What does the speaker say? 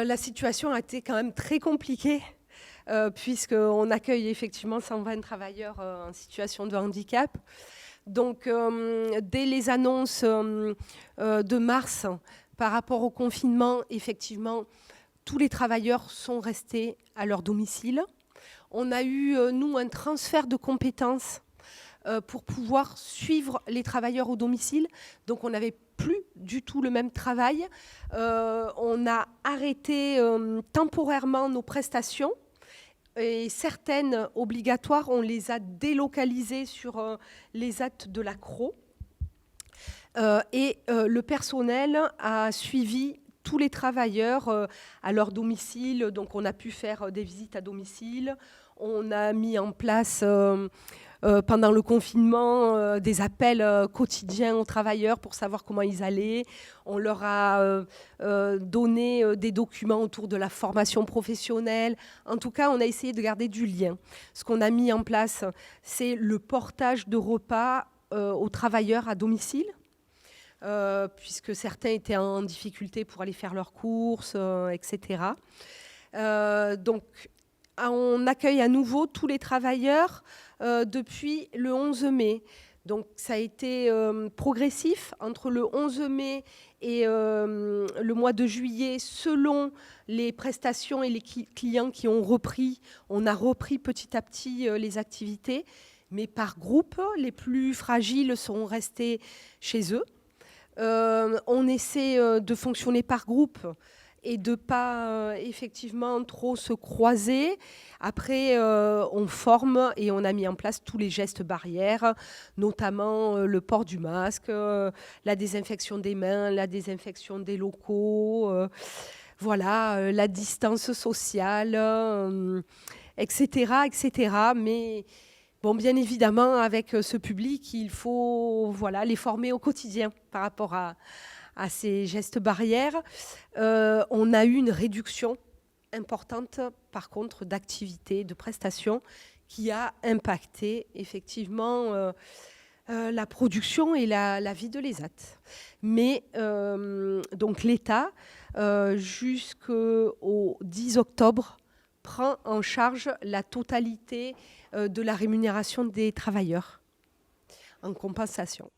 La situation a été quand même très compliquée, puisqu'on accueille effectivement 120 travailleurs en situation de handicap. Donc, dès les annonces de mars par rapport au confinement, effectivement, tous les travailleurs sont restés à leur domicile. On a eu, nous, un transfert de compétences pour pouvoir suivre les travailleurs au domicile. Donc, on n'avait plus du tout le même travail. On a arrêté temporairement nos prestations. Et certaines obligatoires, on les a délocalisées sur les actes de la CRO. Le personnel a suivi tous les travailleurs à leur domicile. Donc, on a pu faire des visites à domicile. On a mis en place, pendant le confinement, des appels quotidiens aux travailleurs pour savoir comment ils allaient. On leur a donné des documents autour de la formation professionnelle. En tout cas, on a essayé de garder du lien. Ce qu'on a mis en place, c'est le portage de repas aux travailleurs à domicile. Puisque certains étaient en difficulté pour aller faire leurs courses, etc. Donc, on accueille à nouveau tous les travailleurs depuis le 11 mai. Donc, ça a été progressif entre le 11 mai et le mois de juillet, selon les prestations et les clients qui ont repris. On a repris petit à petit les activités, mais par groupe. Les plus fragiles sont restés chez eux. On essaie de fonctionner par groupe et de ne pas effectivement trop se croiser. Après, on forme et on a mis en place tous les gestes barrières, notamment le port du masque, la désinfection des mains, la désinfection des locaux, voilà, la distance sociale, etc., etc. Mais bon, bien évidemment, avec ce public, il faut les former au quotidien par rapport à ces gestes barrières. On a eu une réduction importante, par contre, d'activités, de prestations, qui a impacté effectivement la production et la vie de l'ESAT. Mais donc l'État, jusqu'au 10 octobre, prend en charge la totalité de la rémunération des travailleurs en compensation.